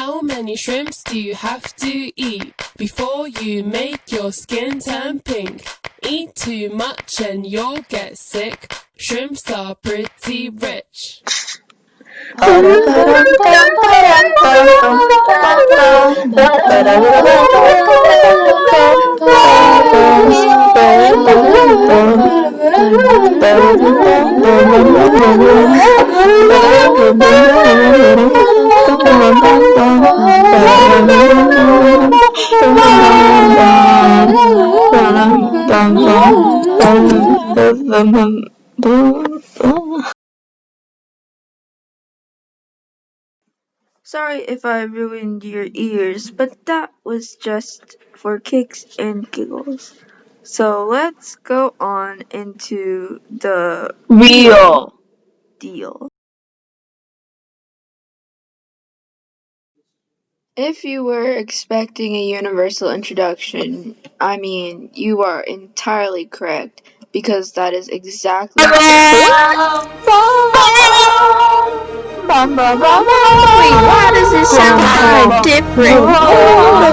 How many shrimps do you have to eat before you make your skin turn pink? Eat too much and you'll get sick. Shrimps are pretty rich. Sorry if I ruined your ears, but that was just for kicks and giggles. So let's go on into the real deal. If you were expecting a universal introduction, I mean, you are entirely correct, because that is exactly Wait, why does it sound kind of different? Why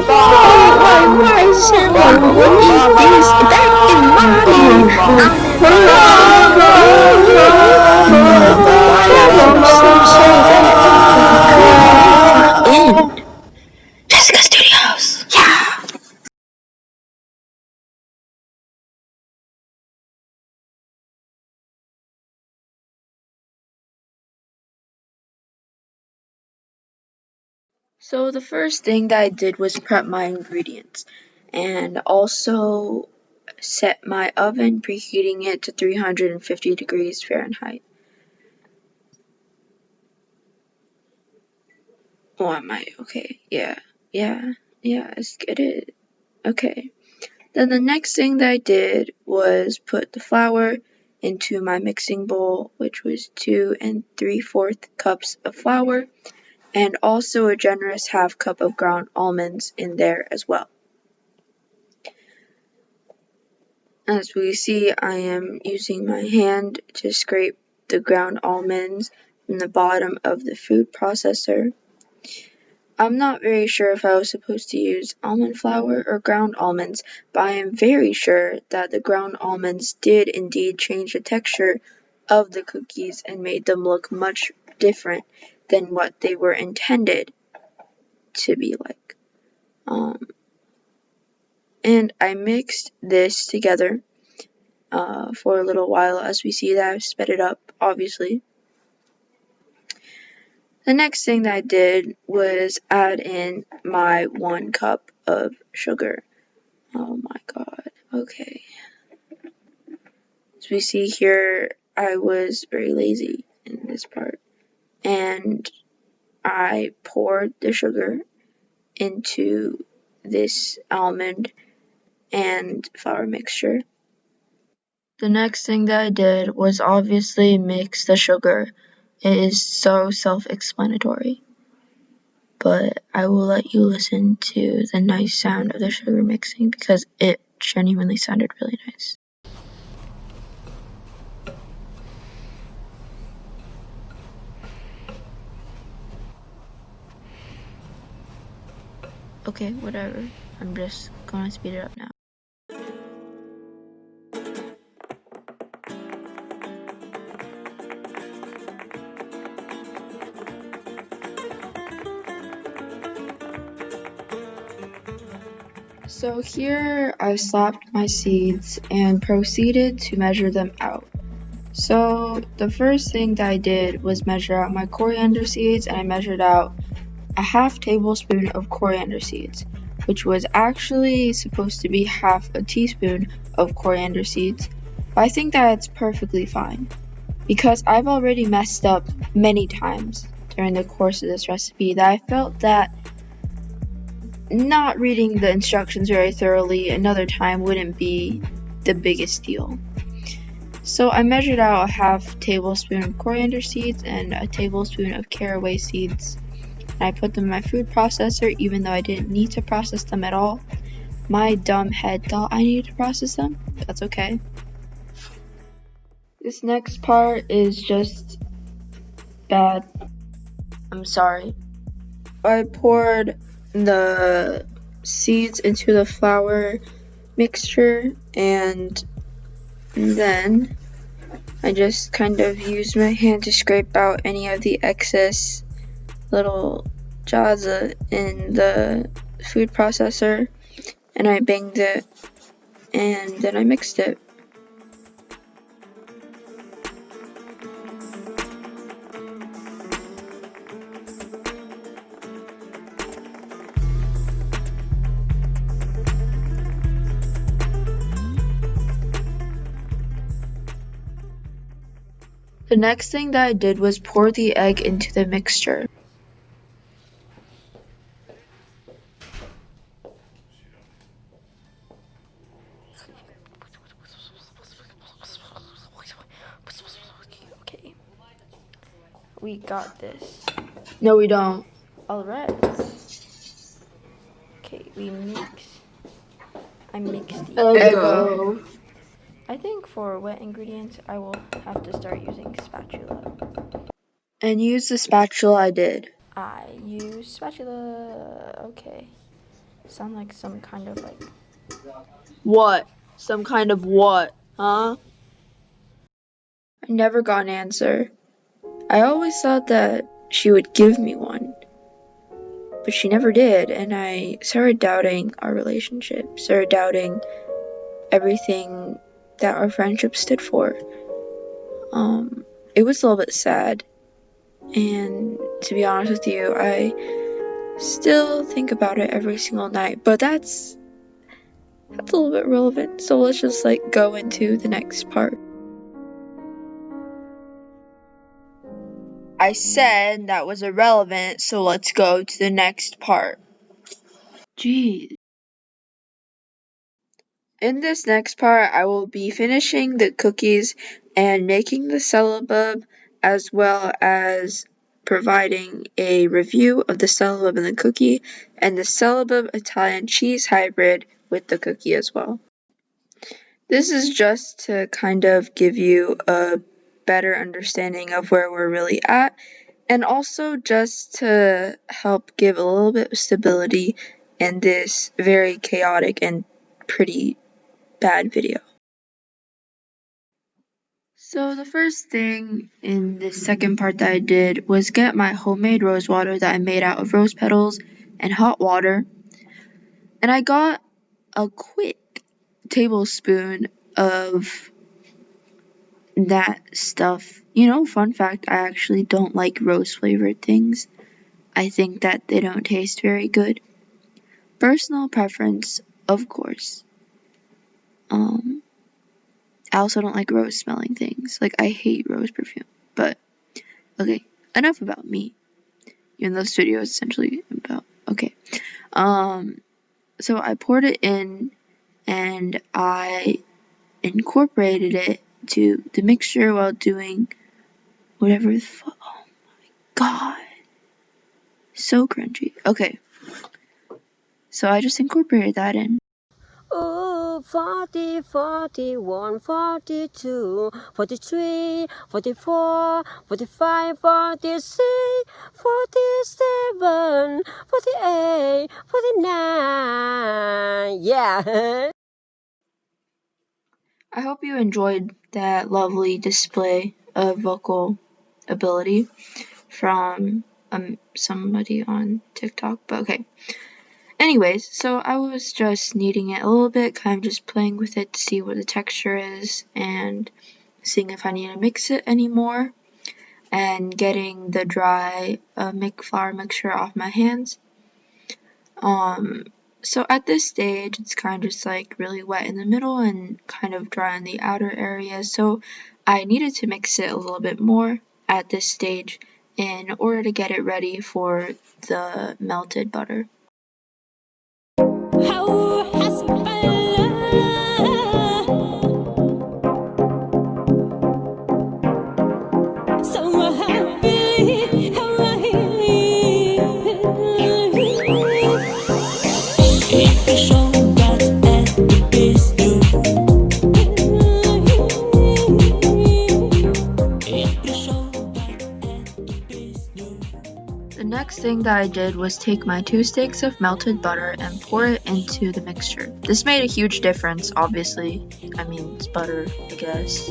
does it sound like, what is this? Back in my head, why are you so sad? In Jessica Studios. Yeah. So the first thing that I did was prep my ingredients and also set my oven, preheating it to 350 degrees Fahrenheit. Oh, am I? Okay, yeah, let's get it. Okay. Then the next thing that I did was put the flour into my mixing bowl, which was 2 3/4 cups of flour, and also a generous half cup of ground almonds in there as well. As we see, I am using my hand to scrape the ground almonds from the bottom of the food processor. I'm not very sure if I was supposed to use almond flour or ground almonds, but I am very sure that the ground almonds did indeed change the texture of the cookies and made them look much different than what they were intended to be like. And I mixed this together for a little while. As we see that I've sped it up, obviously. The next thing that I did was add in my 1 cup of sugar. Oh my god, okay. As we see here, I was very lazy in this part. And I poured the sugar into this almond and flour mixture. The next thing that I did was obviously mix the sugar. It is so self-explanatory. But I will let you listen to the nice sound of the sugar mixing because it genuinely sounded really nice. Okay, whatever. I'm just gonna speed it up now. So here I slapped my seeds and proceeded to measure them out. So the first thing that I did was measure out my coriander seeds, and I measured out a half tablespoon of coriander seeds, which was actually supposed to be half a teaspoon of coriander seeds, but I think that's perfectly fine because I've already messed up many times during the course of this recipe that I felt that not reading the instructions very thoroughly another time wouldn't be the biggest deal. So I measured out a half tablespoon of coriander seeds and a tablespoon of caraway seeds. And I put them in my food processor even though I didn't need to process them at all. My dumb head thought I needed to process them. That's okay. This next part is just bad. I'm sorry. I poured the seeds into the flour mixture, and then I just kind of used my hand to scrape out any of the excess little jaza in the food processor, and I banged it, and then I mixed it. The next thing that I did was pour the egg into the mixture. Okay. We got this. No, we don't. Alright. Okay, we mix. I mixed the Eggo. I think for wet ingredients, I will have to start using spatula. And use the spatula I did. I use spatula. Okay. Sound like some kind of like. What? Some kind of what? Huh? I never got an answer. I always thought that she would give me one, but she never did, and I started doubting our relationship, started doubting everything that our friendship stood for. It was a little bit sad, and to be honest with you, I still think about it every single night, but that's a little bit relevant, so let's just go into the next part. I said that was irrelevant, so let's go to the next part. Jeez. In this next part, I will be finishing the cookies and making the celebub, as well as providing a review of the celebub and the cookie, and the celebub Italian cheese hybrid with the cookie as well. This is just to kind of give you a better understanding of where we're really at, and also just to help give a little bit of stability in this very chaotic and pretty bad video. So the first thing in the second part that I did was get my homemade rose water that I made out of rose petals and hot water, and I got a quick tablespoon of that stuff. Fun fact, I actually don't like rose flavored things. I think that they don't taste very good. Personal preference, of course. I also don't like rose smelling things. I hate rose perfume. But, okay, enough about me. Even though this video is essentially about, okay. So I poured it in, and I incorporated it to the mixture while doing whatever the fuck. Oh my god. So crunchy. Okay. So I just incorporated that in. Oh, 40, 41, 42, 43, 44, 45, 46, 47, 48, 49. Yeah. I hope you enjoyed that lovely display of vocal ability from somebody on TikTok, but okay. Anyways, so I was just kneading it a little bit, kind of just playing with it to see what the texture is, and seeing if I need to mix it anymore, and getting the dry flour mixture off my hands. So at this stage, it's kind of just really wet in the middle and kind of dry in the outer areas, so I needed to mix it a little bit more at this stage in order to get it ready for the melted butter. The next thing that I did was take my 2 sticks of melted butter and pour it into the mixture. This made a huge difference, obviously. I mean, it's butter, I guess.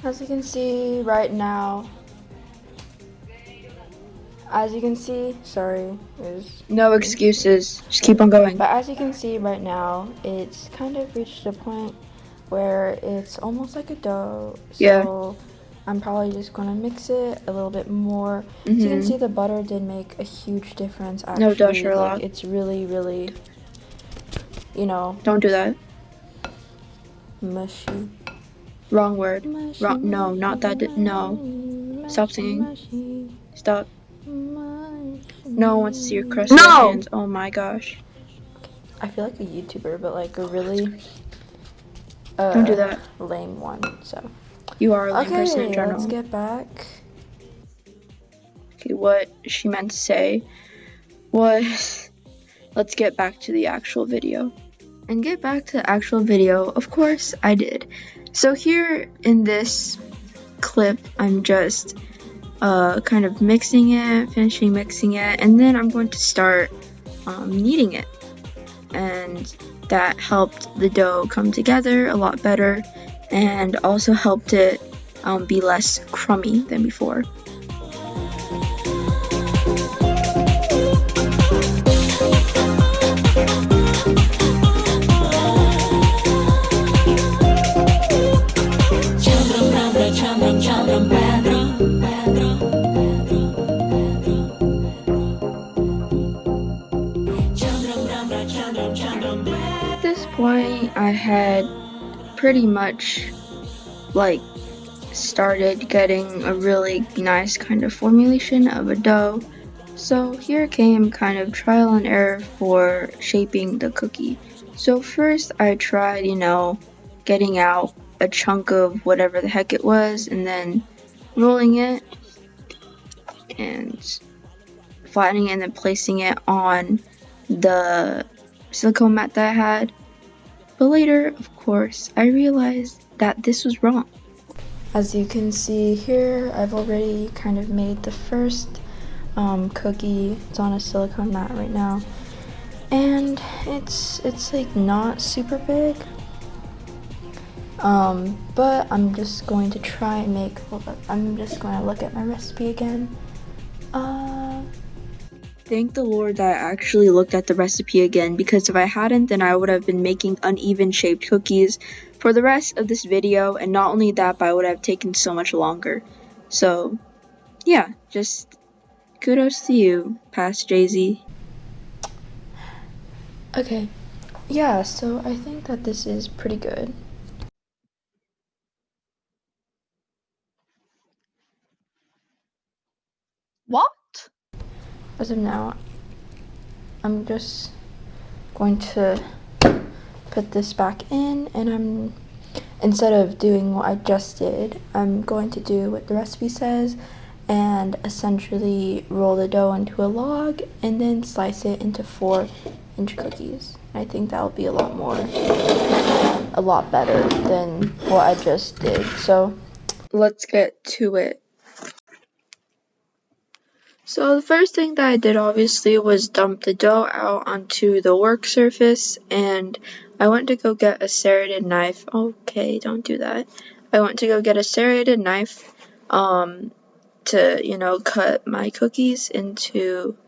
As you can see right now, sorry, No excuses. Just keep on going. but as you can see right now, it's kind of reached a point where it's almost like a dough. So Yeah. I'm probably just gonna mix it a little bit more. So you can see Mm-hmm. the butter did make a huge difference actually. No duh, Sherlock. Like it's really, really, you know, Don't do that. mushy. Wrong word. Mushy, Wrong. No, not that. No. mushy, Stop singing. mushy, Stop. mushy. No one wants to see your crusty No! hands. Oh my gosh. I feel like a YouTuber, but like a really Don't do that. lame one. So You are a lame person in okay, general. let's get back. Okay, what she meant to say was, let's get back to the actual video. And get back to the actual video, of course I did. So here in this clip, I'm just kind of mixing it, finishing mixing it, and then I'm going to start kneading it. And that helped the dough come together a lot better and also helped it be less crummy than before. At this point, I had pretty much like started getting a really nice kind of formulation of a dough. So here came kind of trial and error for shaping the cookie. So first I tried, getting out a chunk of whatever the heck it was and then rolling it and flattening it and then placing it on the silicone mat that I had. But later, of course, I realized that this was wrong. As you can see here, I've already kind of made the first cookie. It's on a silicone mat right now, and it's like not super big. But I'm just going to try and make. I'm just going to look at my recipe again. Thank the Lord that I actually looked at the recipe again, because if I hadn't, then I would have been making uneven shaped cookies for the rest of this video, and not only that, but I would have taken so much longer. So, yeah, just kudos to you, past Jay-Z. Okay, yeah. So I think that this is pretty good. What? As of now, I'm just going to put this back in, and instead of doing what I just did, I'm going to do what the recipe says and essentially roll the dough into a log and then slice it into 4-inch cookies. I think that'll be a lot better than what I just did. So let's get to it. So the first thing that I did obviously was dump the dough out onto the work surface, and I went to go get a serrated knife. Okay, don't do that. I went to go get a serrated knife to, cut my cookies into,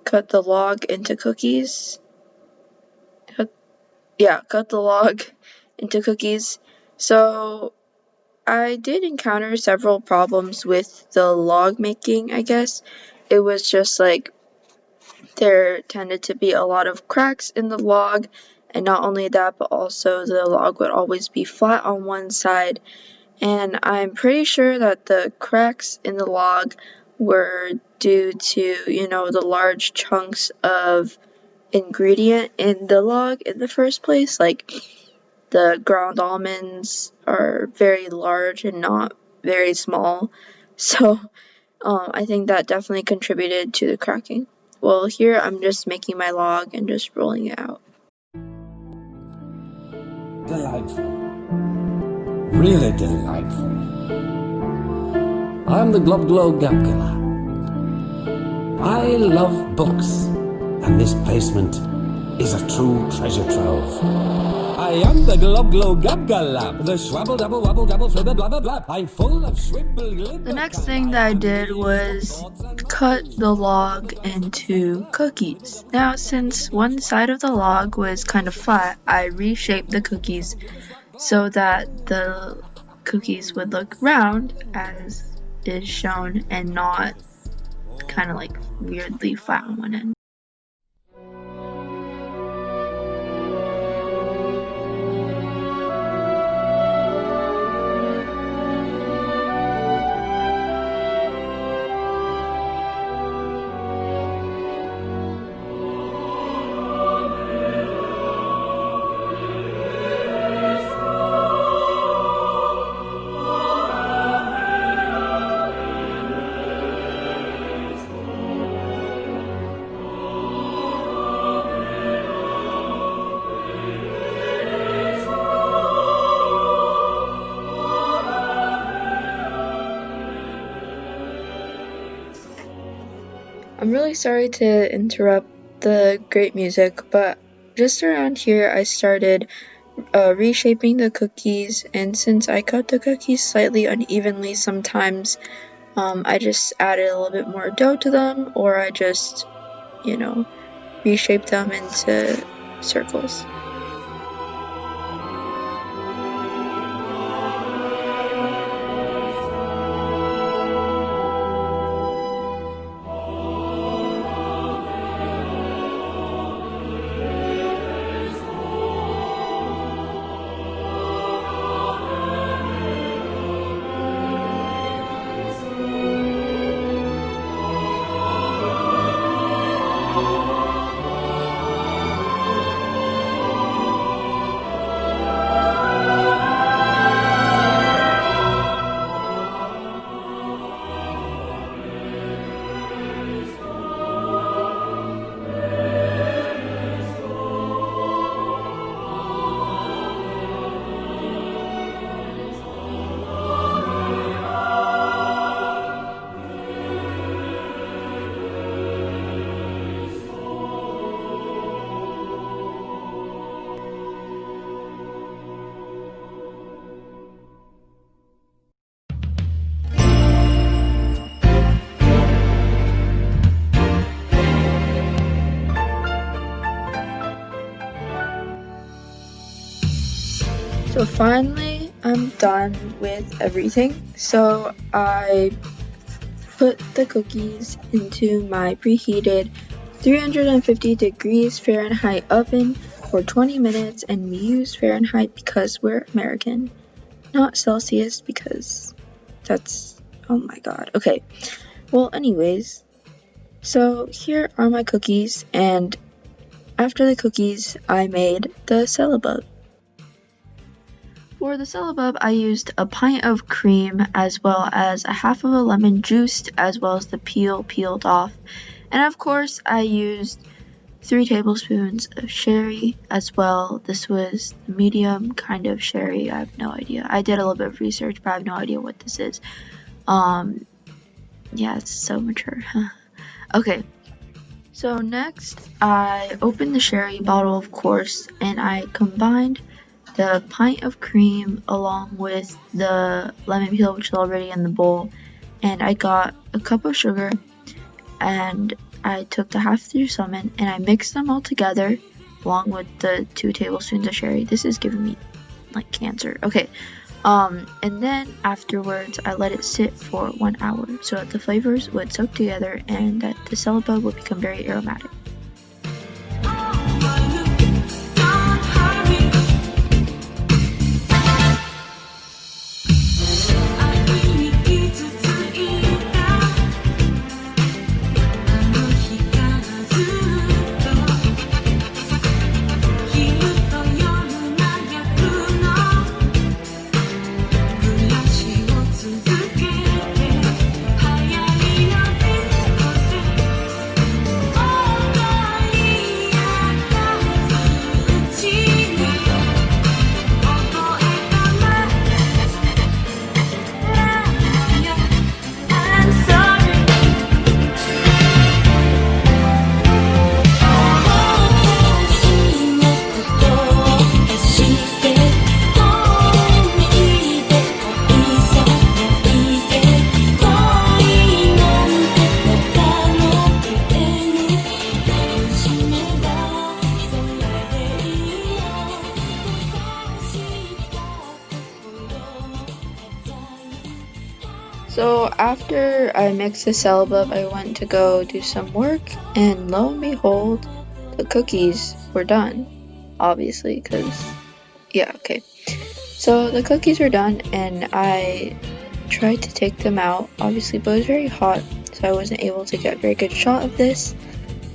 cut the log into cookies. Cut the log into cookies. So I did encounter several problems with the log making, I guess. It was just like there tended to be a lot of cracks in the log, And not only that, but also the log would always be flat on one side. And I'm pretty sure that the cracks in the log were due to, the large chunks of ingredient in the log in the first place. Like, the ground almonds are very large and not very small. So, I think that definitely contributed to the cracking. Well, here I'm just making my log and just rolling it out. Delightful. Really delightful. I'm the Globglow Gabgala. I love books, and this basement is a true treasure trove. I am the Globglow Gabgala, the swabble double wobble double flibber blubber blab. I'm full of swibble glibber. The next thing that I did was cut the log into cookies. Now, since one side of the log was kind of flat, I reshaped the cookies so that the cookies would look round as is shown and not kind of like weirdly flat on one end. I'm really sorry to interrupt the great music, but just around here I started reshaping the cookies, and since I cut the cookies slightly unevenly sometimes, I just added a little bit more dough to them, or I just, reshaped them into circles. So finally, I'm done with everything. So I put the cookies into my preheated 350 degrees Fahrenheit oven for 20 minutes, and we use Fahrenheit because we're American, not Celsius because that's, oh my god. Okay, well anyways, so here are my cookies, and after the cookies, I made the syllabub. For the syllabub, I used a pint of cream as well as a half of a lemon juiced, as well as the peel peeled off. And of course, I used 3 tablespoons of sherry as well. This was medium kind of sherry. I have no idea. I did a little bit of research, but I have no idea what this is. Yeah, it's so mature. Okay. So next, I opened the sherry bottle, of course, and I combined the pint of cream along with the lemon peel, which is already in the bowl, and I got a cup of sugar, and I took the half through lemon and I mixed them all together along with the 2 tablespoons of sherry. This is giving me like cancer. Okay, and then afterwards I let it sit for 1 hour so that the flavors would soak together and that the syllabub would become very aromatic. So after I mixed the Celebub, I went to go do some work, and lo and behold, the cookies were done. Obviously, because, yeah, okay. So the cookies were done, and I tried to take them out, obviously, but it was very hot, so I wasn't able to get a very good shot of this.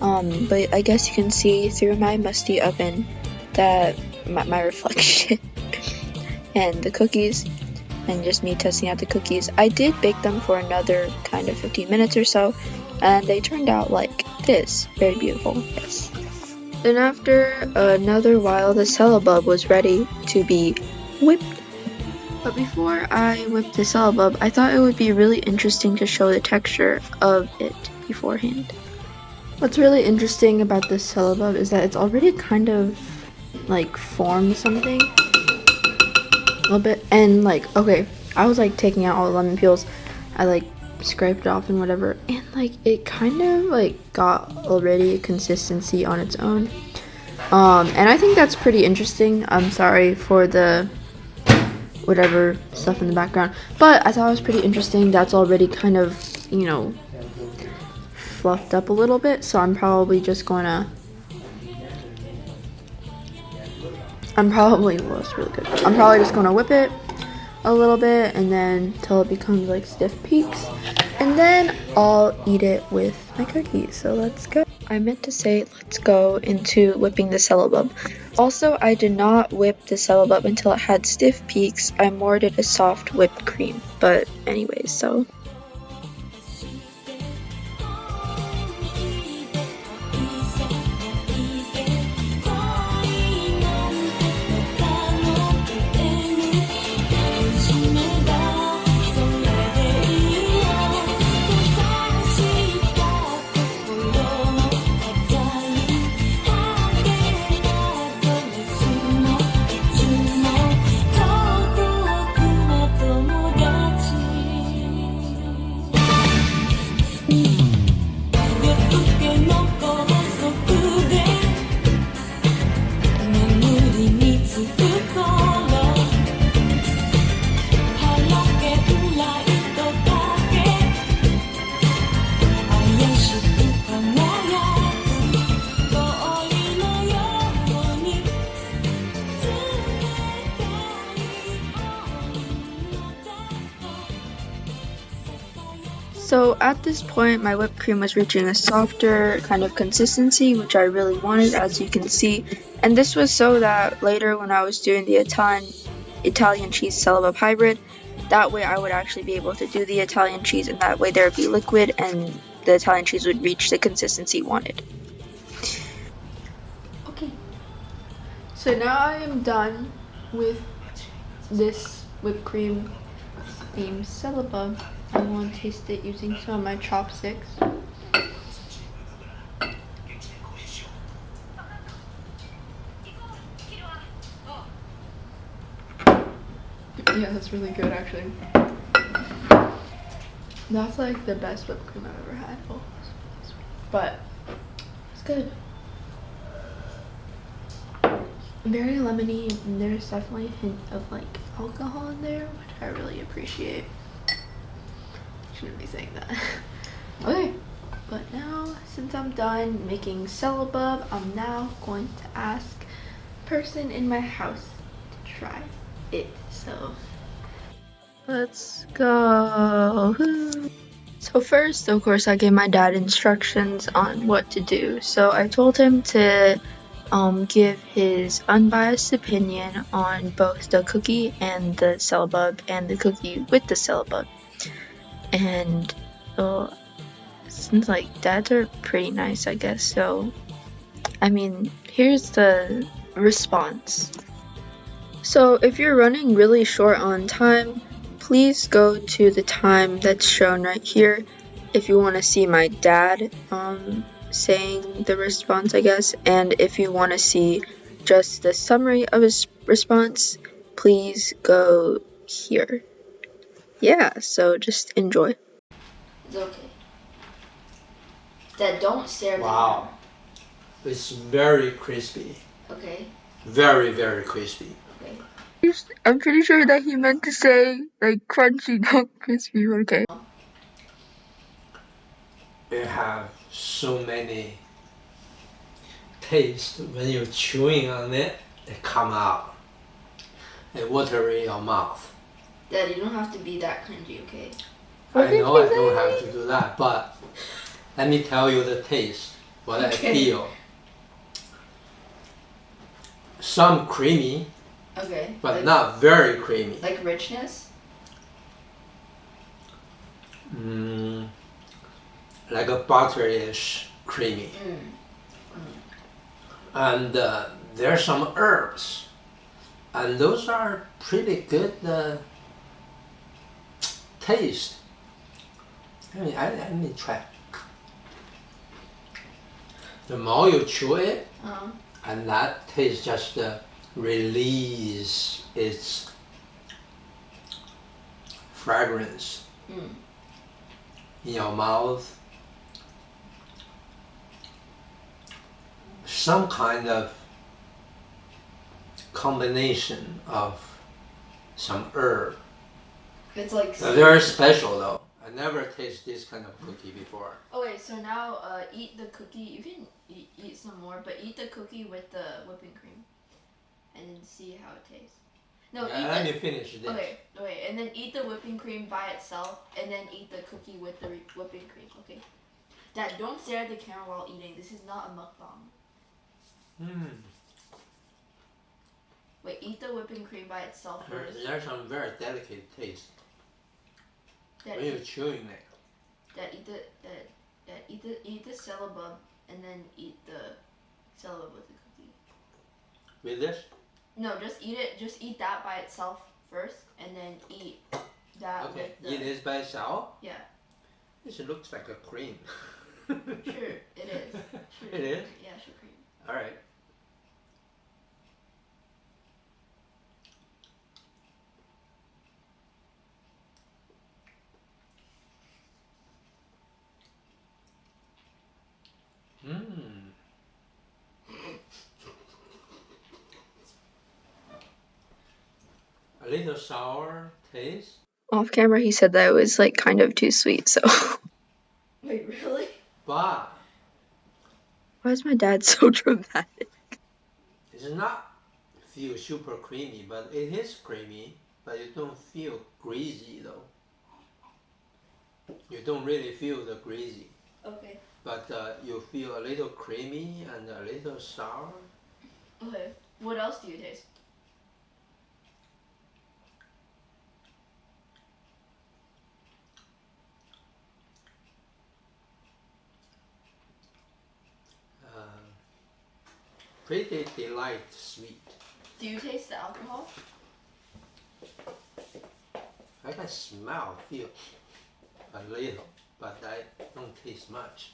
But I guess you can see through my musty oven that my reflection and the cookies, and just me testing out the cookies. I did bake them for another kind of 15 minutes or so, and they turned out like this. Very beautiful, yes. Then after another while, the Celebub was ready to be whipped. But before I whipped the Celebub, I thought it would be really interesting to show the texture of it beforehand. What's really interesting about this Celebub is that it's already kind of like formed something a little bit, and like, okay, I was like taking out all the lemon peels, I like scraped it off and whatever, and like it kind of like got already a consistency on its own, and I think that's pretty interesting. I'm sorry for the whatever stuff in the background, but I thought it was pretty interesting. That's already kind of, you know, fluffed up a little bit, so I'm probably just gonna well, it's really good. I'm probably just gonna whip it a little bit and then till it becomes like stiff peaks, and then I'll eat it with my cookies. So let's go. I meant to say let's go into whipping the Celebub. Also, I did not whip the Celebub until it had stiff peaks. I more did a soft whipped cream. But anyways, so So at this point, my whipped cream was reaching a softer kind of consistency, which I really wanted, as you can see. And this was so that later when I was doing the Italian cheese Celebub hybrid, that way I would actually be able to do the Italian cheese, and that way there would be liquid and the Italian cheese would reach the consistency wanted. Okay. So now I am done with this whipped cream themed Celebub. I want to taste it using some of my chopsticks. Yeah, that's really good actually. That's like the best whipped cream I've ever had. Oh, but it's good. Very lemony, and there's definitely a hint of like alcohol in there, which I really appreciate. Shouldn't be saying that. Okay, but now since I'm done making Celebub, I'm now going to ask a person in my house to try it. So Let's go. So first, of course, I gave my dad instructions on what to do. So I told him to give his unbiased opinion on both the cookie and the Celebub, and the cookie with the Celebub. And since like dads are pretty nice, I guess. So I mean, here's the response. So if you're running really short on time, please go to the time that's shown right here if you want to see my dad saying the response, I guess. And if you want to see just the summary of his response, please go here. Yeah, so just enjoy. it's okay. Dad, don't stare at the Wow. It's very crispy. camera. Okay. Very, very crispy. Okay. I'm pretty sure that he meant to say like crunchy, not crispy. Okay. It have so many tastes when you're chewing on it. They come out. They water in your mouth. Dad, you don't have to be that cringy, okay? What I did know you I don't say? have to do that, but let me tell you the taste, what Okay. I feel. Some creamy, Okay. but like, not very creamy. like richness? Like a butterish creamy. And there's some herbs, and those are pretty good taste. Let me try. The more you chew it, and that taste just release its fragrance in your mouth. Some kind of combination of some herb. It's like. Very special though. I never tasted this kind of cookie before. Okay, so now eat the cookie. You can eat some more, but eat the cookie with the whipping cream, and then see how it tastes. No, Let me finish this. Okay, wait, and then eat the whipping cream by itself, and then eat the cookie with the whipping cream. Okay. Dad, don't stare at the camera while eating. This is not a mukbang. Wait, eat the whipping cream by itself first. There's some very delicate taste Dad, when you're chewing it. Dad, eat the syllabub, and then eat the syllabub with the cookie. With this? No, just eat it. Just eat that by itself first, and then eat that Okay, with the. it is by itself? Yeah. This looks like a cream. Sure, it is. Sure, It is? Yeah, sure cream. Alright. A little sour taste. Off camera, he said that it was like kind of too sweet. So Wait, really? But why is my dad so dramatic? it's not feel super creamy, but it is creamy, but you don't feel greasy though. You don't really feel the greasy, Okay. but you feel a little creamy and a little sour. Okay. What else do you taste? Pretty delight sweet. Do you taste the alcohol? I can smell, feel a little, but I don't taste much.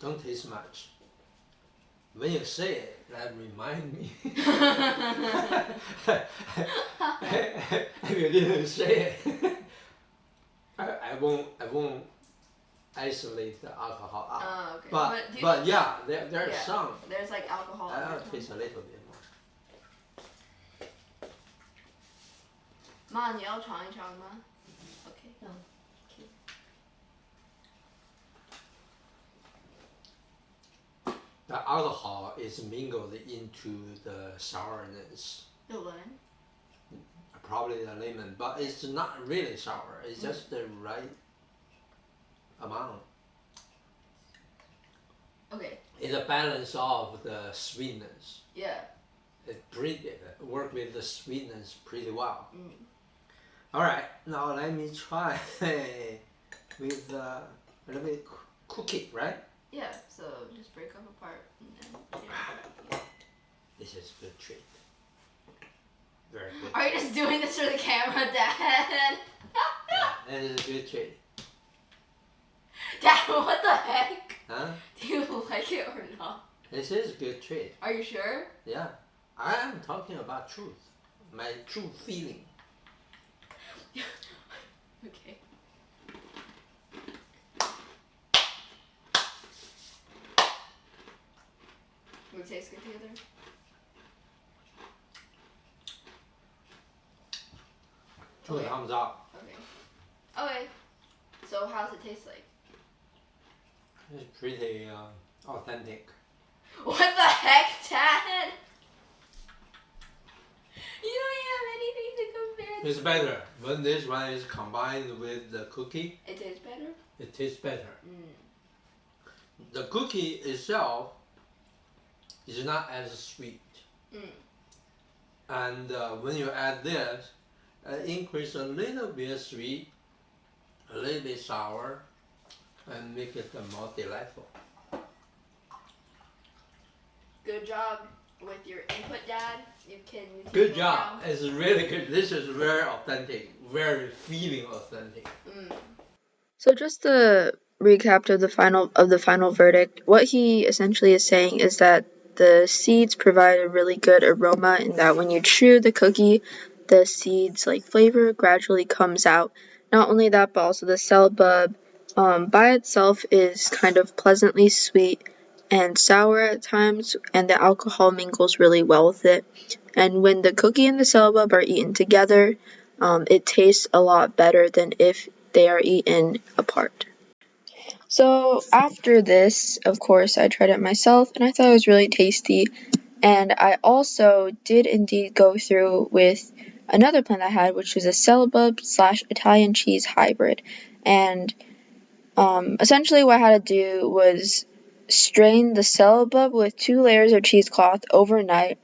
Don't taste much. When you say it, that remind me. If you didn't say it, I won't isolate the alcohol out. Okay. But yeah, there's some. There's like alcohol. I'll taste a little bit more. 妈，你要尝一尝吗 ？Okay. The alcohol is mingled into the sourness. The lemon. Probably the lemon, but it's not really sour. It's just the right amount. Okay. It's a balance of the sweetness. Yeah. It work with the sweetness pretty well. All right, now let me try with a little bit cookie, right? Yeah. So just break up a part and then. Yeah. This is a good treat. Very good. Are you just doing this for the camera, Dad? Yeah, this is a good treat. Dad, what the heck? Huh? Do you like it or not? This is a good treat. Are you sure? Yeah, I am talking about truth, my true feeling. Okay. Will it taste good together? Two thumbs up. Okay. So how's it taste like? It's pretty authentic. What the heck, Dad? You don't even have anything to compare to. It's better. When this one is combined with the cookie, It tastes better? it tastes better. The cookie itself is not as sweet. And when you add this, increase a little bit sweet, a little bit sour, and make it more delightful. Good job with your input, Dad. You can. Good job. It's really good. This is very authentic, very feeling authentic. So just the recap of the final verdict, what he essentially is saying is that the seeds provide a really good aroma, and that when you chew the cookie, the seeds like flavor gradually comes out. Not only that, but also the cell bulb by itself is kind of pleasantly sweet and sour at times, and the alcohol mingles really well with it. And when the cookie and the cell bulb are eaten together, it tastes a lot better than if they are eaten apart. So after this, of course, I tried it myself and I thought it was really tasty. And I also did indeed go through with another plan I had, which was a Celebub / Italian cheese hybrid. And essentially what I had to do was strain the Celebub with 2 layers of cheesecloth overnight,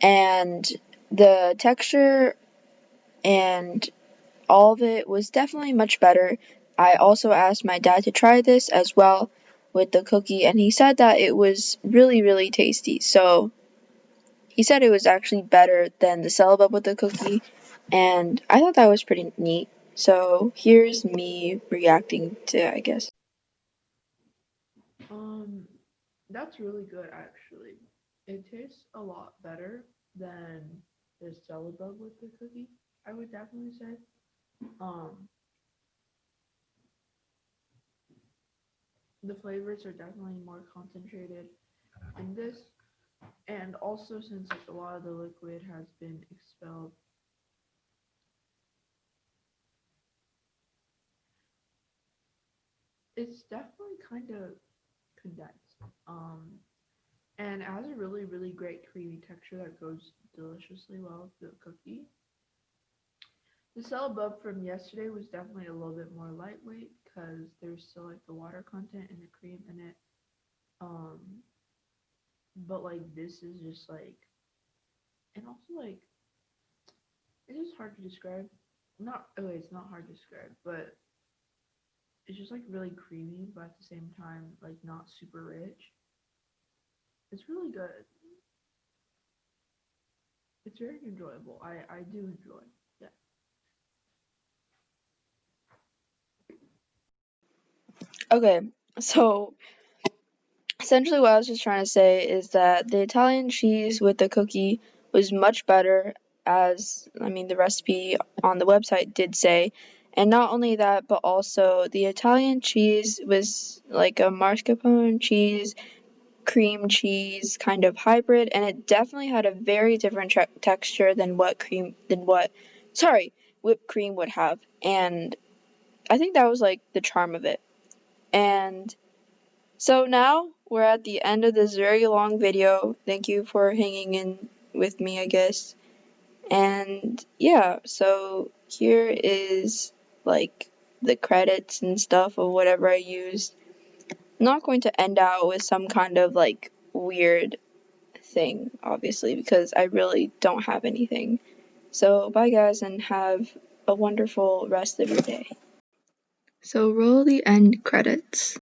and the texture and all of it was definitely much better. I also asked my dad to try this as well with the cookie, and he said that it was really, really tasty. So he said it was actually better than the Celebub with the cookie, and I thought that was pretty neat. So here's me reacting to, I guess. That's really good actually. It tastes a lot better than the Celebub with the cookie, I would definitely say. The flavors are definitely more concentrated in this, and also since like a lot of the liquid has been expelled, it's definitely kind of condensed. And it has a really, really great creamy texture that goes deliciously well with the cookie. The Celebub from yesterday was definitely a little bit more lightweight because there's still like the water content and the cream in it. But like this is just like, and also like, it's just hard to describe. It's not hard to describe, but it's just like really creamy, but at the same time like not super rich. It's really good. It's very enjoyable. I do enjoy. Yeah. Okay, so essentially what I was just trying to say is that the Italian cheese with the cookie was much better, as the recipe on the website did say. And not only that, but also the Italian cheese was like a mascarpone cheese, cream cheese kind of hybrid, and it definitely had a very different texture than what whipped cream would have. And I think that was like the charm of it. And so now we're at the end of this very long video. Thank you for hanging in with me, I guess. And yeah, so here is like the credits and stuff of whatever I used. I'm not going to end out with some kind of like weird thing, obviously, because I really don't have anything. So bye guys, and have a wonderful rest of your day. So roll the end credits.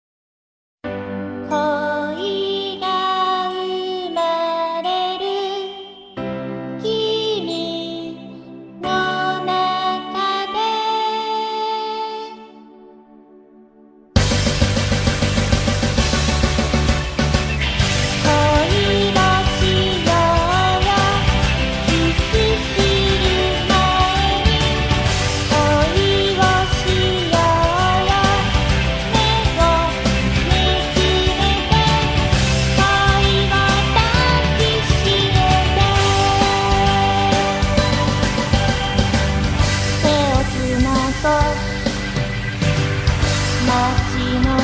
恋が生まれる君の中で恋をしようよキスする前に恋をしようよ目を街の